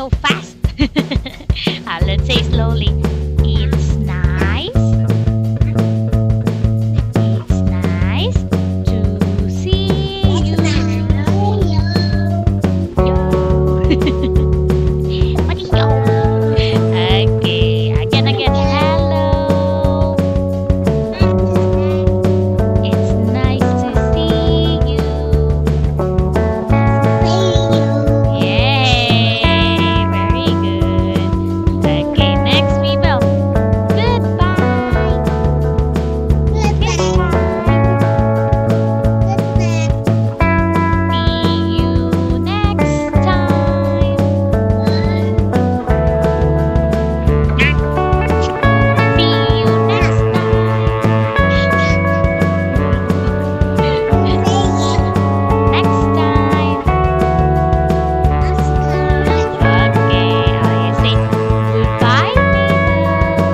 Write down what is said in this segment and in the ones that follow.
so fast. Let's say slowly. It's nice. It's nice to see you. What is yo? Okay, again. Hello. It's nice to see you. Yay, very good. Okay, next Mabel. Goodbye. Goodbye. See you next time. See you next time. Next time. Okay, you say goodbye, Mabel.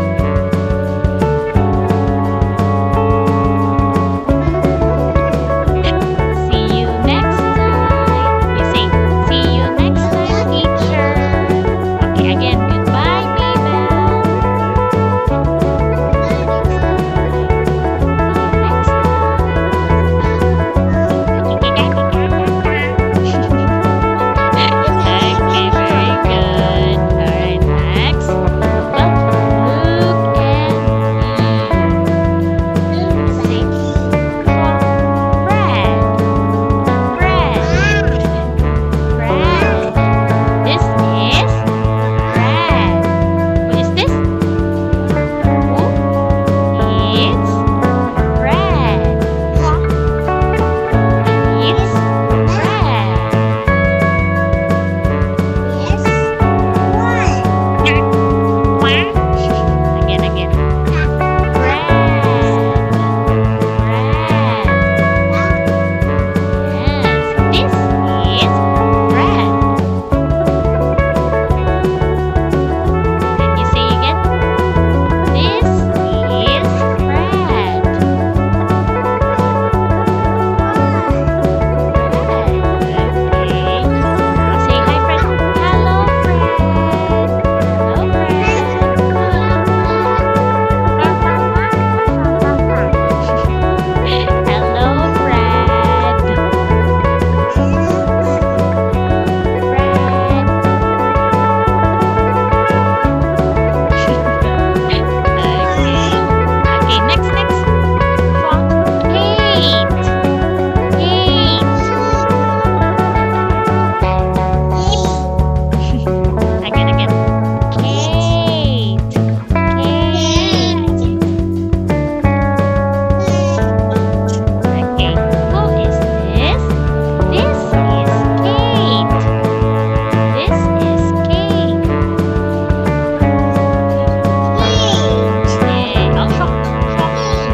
See you next time. You say see you next time, teacher. Okay, again, goodbye, Mabel. Next Okay, very good. Alright, next. Well, look and say bread. Bread. This is bread. What is this? It's bread. It's bread. Again. Bread. Yes, this is bread. Can you say again? This is bread. Okay. Now say hi, Fred. Hello, Fred. Hello, Fred. Hello, Fred. Okay, next. Kate. Again. Kate. Okay, who is this? This is Kate. This is Kate.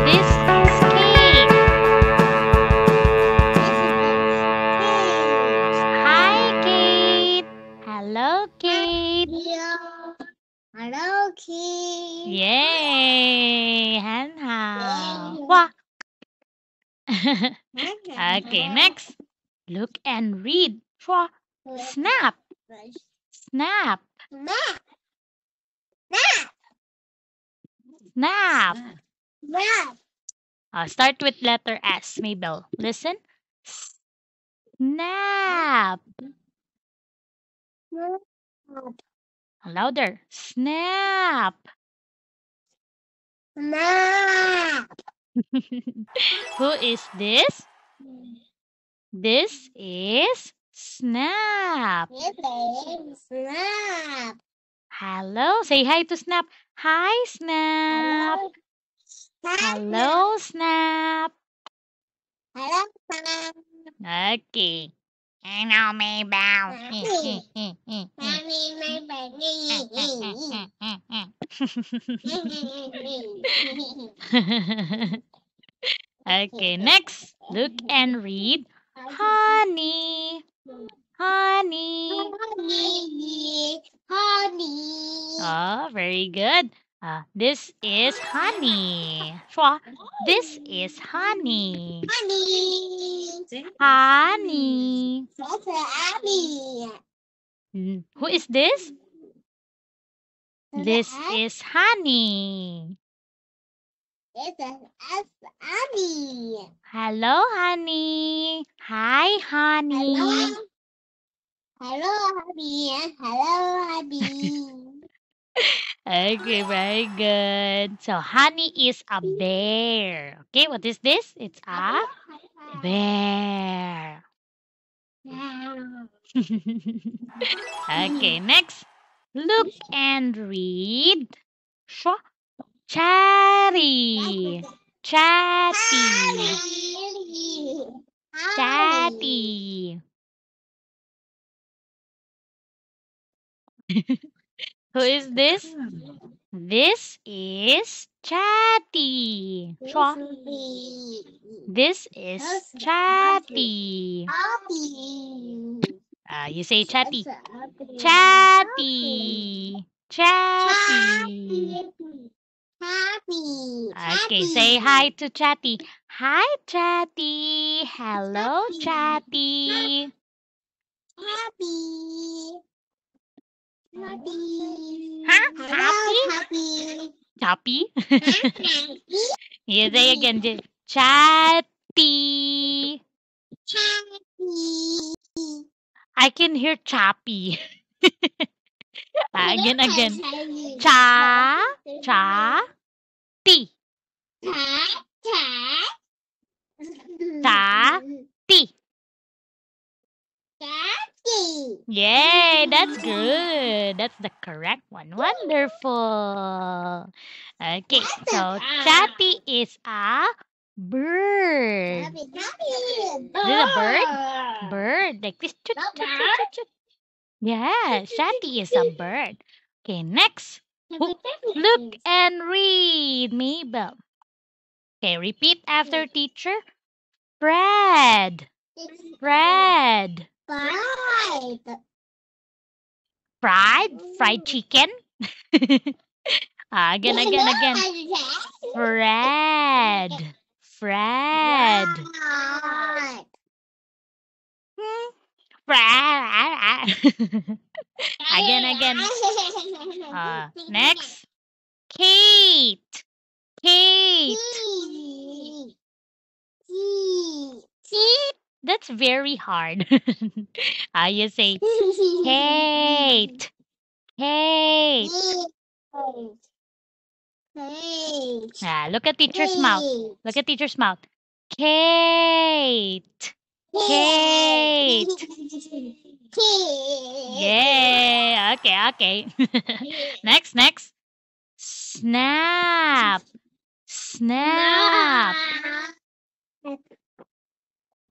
This is Kate. Hi, Kate. Hello, Kate. Hello, kid. Yay! Hanha. Wah. Okay, next. Look and read. Shwa. Snap. Snap. Map. Snap. Map. Start with letter S, Mabel. Listen. Snap. Louder. Snap. Map. Who is this? This is Snap. Snap. Hello. Say hi to Snap. Hi, Snap. Hello, Snap. Hello, Snap. Okay. Hello, Mabel. Mommy, my baby. Okay, next. Look and read. Honey. Honey. Honey. Oh, very good. This is honey. Shwa. This is honey. Honey. Honey. That's Abby. Who is this? The This S is Honey. is an S Abby. Hello, Honey. Hi, Honey. Hello. Hello, Abby. Hello, Abby. Okay, very good. So, Honey is a bear. Okay, what is this? It's a bear. Okay, next. Look and read. Shwa. Chatty. Chatty. Chatty. Who is this? This is Chatty. Shwa. This is Chatty. You say Chatty. Chatty. Chatty. Okay, say hi to Chatty. Hi, Chatty. Hello, Chatty. Huh? Happy? Chappy? You say again. Chatty. I can hear Chappy. Again. Cha. Cha. Ti. Ta. Ti. Yay, that's good. That's the correct one. Wonderful. Okay, so Chatty is a bird. Is it a bird? Bird, like this. Chut, chut, chut, chut, chut. Yeah, Chatty is a bird. Okay, next. Look and read, Mabel. Okay, repeat after teacher. Fred. Fred. Fried chicken. Again. Fred. Fred. Hmm, Fred. Again. Next. Kate. Kate. That's very hard. You say Kate. Kate. Look at teacher's mouth. Look at teacher's mouth. Kate. Kate. Yay. Okay. Next. Snap. Snap.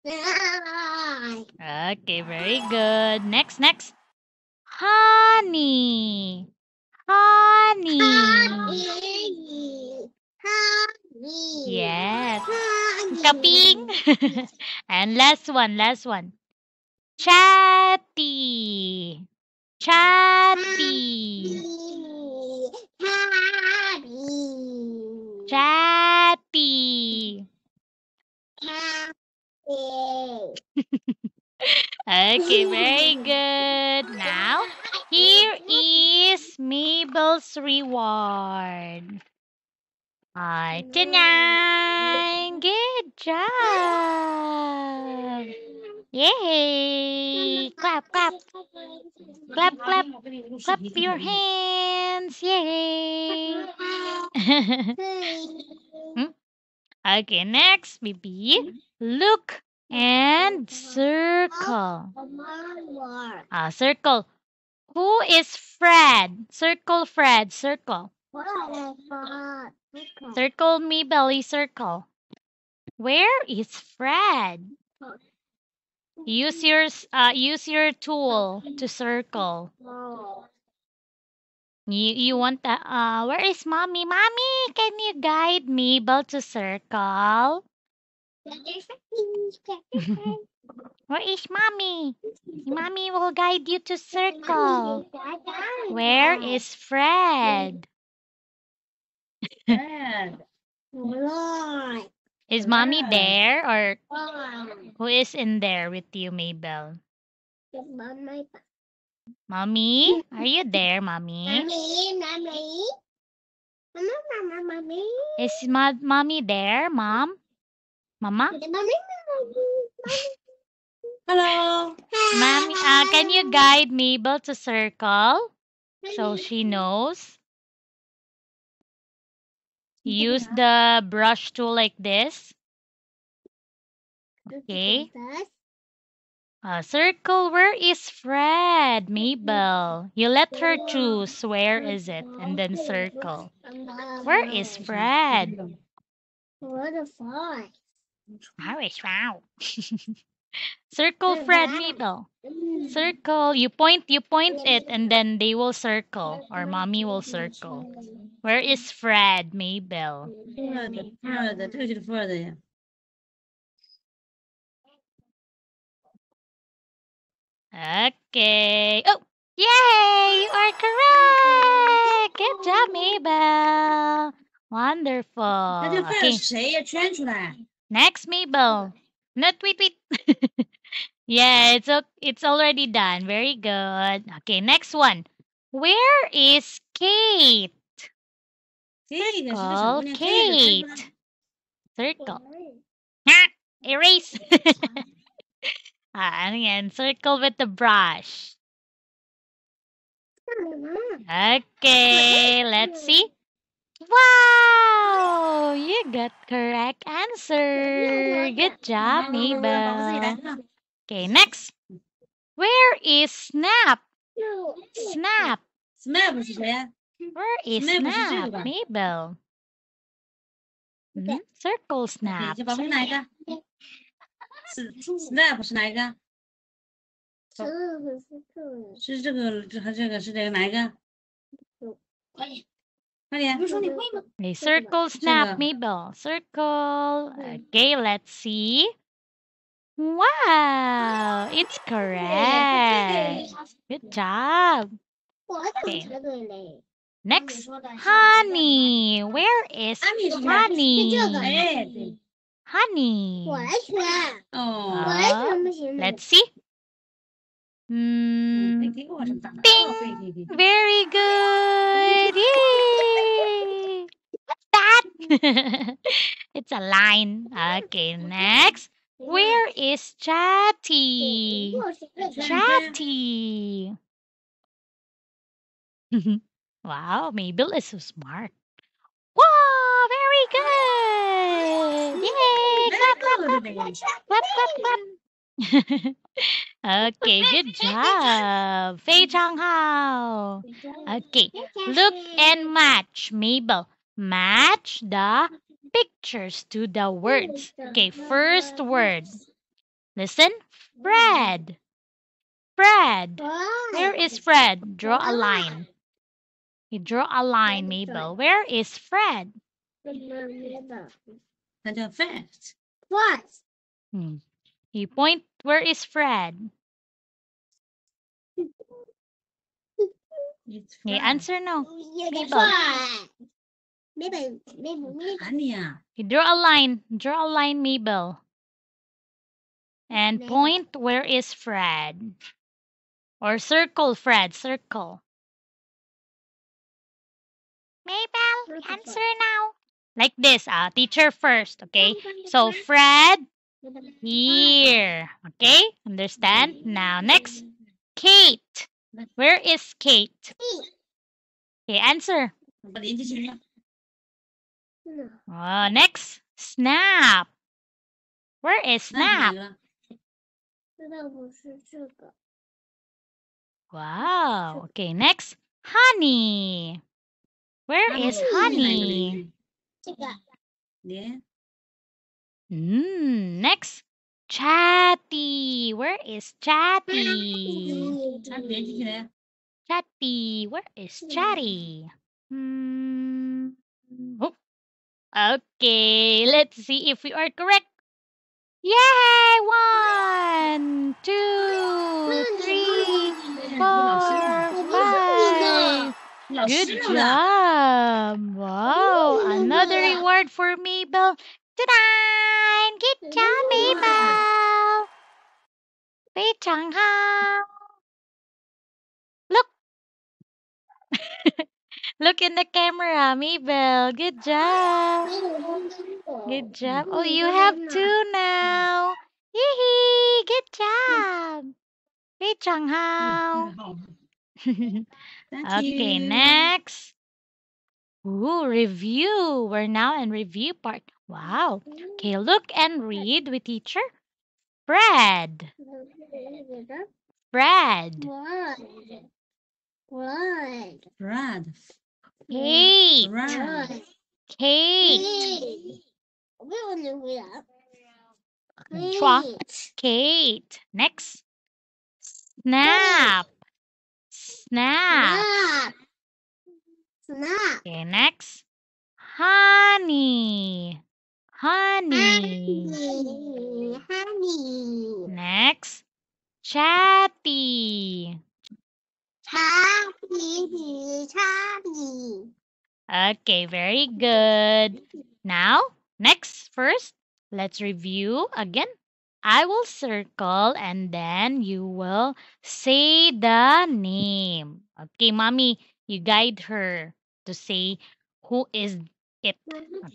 Okay, very good. Next. Honey. Honey. Yes. Shopping. And last one. Chatty. Chatty. Chatty. Okay, very good. Now, here is Mabel's reward. Alright, good job. Yay! Clap. Clap your hands. Yay! Hmm? Okay, next, baby. Look and circle. Circle. Who is Fred? Circle Fred. Circle. Circle me, belly. Circle. Where is Fred? Use your tool to circle. You want that? Where is mommy? Mommy, can you guide Mabel to circle? Where is mommy? Mommy will guide you to circle. Where is Fred? Is mommy there or who is in there with you, Mabel? Mommy, are you there, Mommy? Mommy. Mommy. Is Mommy there, Mom? Mama? Mommy. Hello. Mommy, can you guide Mabel to circle so she knows? Use the brush tool like this. Okay. Circle. Where is Fred, Mabel? You let her choose. Where is it? And then circle. Where is Fred? What a fly. Wow. Circle Fred, Mabel. Circle. You point it, and then they will circle, or mommy will circle. Where is Fred, Mabel? Further, 这个就是 further 呀。Okay. Oh, yay! You are correct. Good job, Mabel. 那这 Wonderful. further Okay. 是谁呀？圈出来。Next, Mabel. Not wait. Yeah, it's already done. Very good. Okay, next one. Where is Kate? 这个是个什 Circle 么呢？这个 Kate. Circle. Erase. Ano yan? Circle with the brush. Okay, let's see. Wow! You got correct answer. Good job, 宝宝自己来 Mabel. 看。 Okay, next. Where is Snap? Snap. Smile 是谁呀？ Where is Snap 是这 Snap, 个吧 Mabel? Circle 对， Snap. 这宝贝哪一个？是 snap 是哪一个？是这个和这个是这个哪一个？快点，快点！不是说你会吗？ Okay, circle Snap, 这个 Mabel. Circle. Okay, let's see. Wow, it's correct. Good job. Okay. Next, honey. Where is 安妮是谁？ honey? 哎，对， Honey. 我来选，哦，我来选不行吗？ Let's see. 可以 Hmm. 给我什么打？ Ding. 哦，可以可以可以。 Very good. Yay. What's that? It's a line. Okay, next. Where is Chatty? 我是这个 Chatty. Wow, Mabel is so smart. Wow, very good. Yay. Clap, clap, clap. Clap, clap, clap. Okay, good job. 非常好. Okay, look and match, Mabel. Match the pictures to the words. Okay, first word. Listen. Fred. Fred. Where is Fred? Draw a line. You draw a line, Mabel. Where is Fred? 那叫 fast。 What? You point. Where is Fred? It's Okay, fast. answer no. Maybe. 哪里呀？ You draw a line. Draw a line, Mabel. And point. Where is Fred? Or circle, Fred. Circle. Mabel, answer now. Like this. Teacher first. Okay. So Fred here. Okay. Understand? Now next. Kate. Where is Kate? Okay. Answer. 把连接起来。 Next. Snap. Where is 那 Snap? 哪个？ Wow. Okay. Next. Honey. Where is honey? 连 Next. Chatty. Where is Chatty? 它连接起来。 Chatty. Where is Chatty? Oh. Okay. Let's see if we are correct. Yay! 1, 2, 3, 4, 5. 老 Good 师了。 job. Wow. Another reward for Mabel. Ta-da! Good job, Mabel. 非常好. Look in the camera, Mabel. Good job. Good job. Oh, you have two now. Yee Good job. Great, Changhao. Thank Okay, you. next. Ooh, review. We're now in review part. Wow. Okay, look and read with teacher. Bread. Bread. Brad. Kate. Brad. Kate. Chua. Kate. Next. Snap. Snap. Okay, next. Honey. Honey. Next. Chatty. Okay, very good. Now, next, first, let's review again. I will circle and then you will say the name. Okay, mommy, you guide her to say who is it.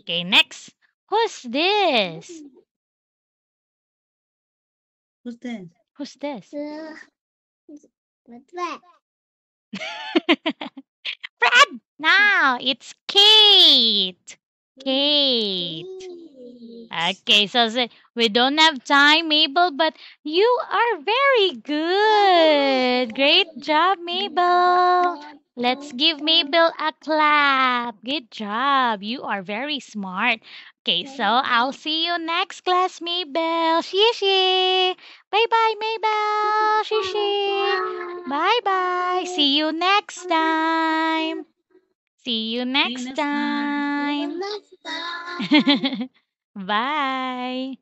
Okay, next. Who's this? Who's this? Who's this? What's that? Fred! Now it's Kate. Kate. Okay, so we don't have time, Mabel, but you are very good. Great job, Mabel. Let's give Mabel a clap. Good job. You are very smart. Okay, so I'll see you next class, Mabel. Shishi. Bye bye, Mabel. Shishi. Bye bye. See you next time. See you See you next next time. time. Bye.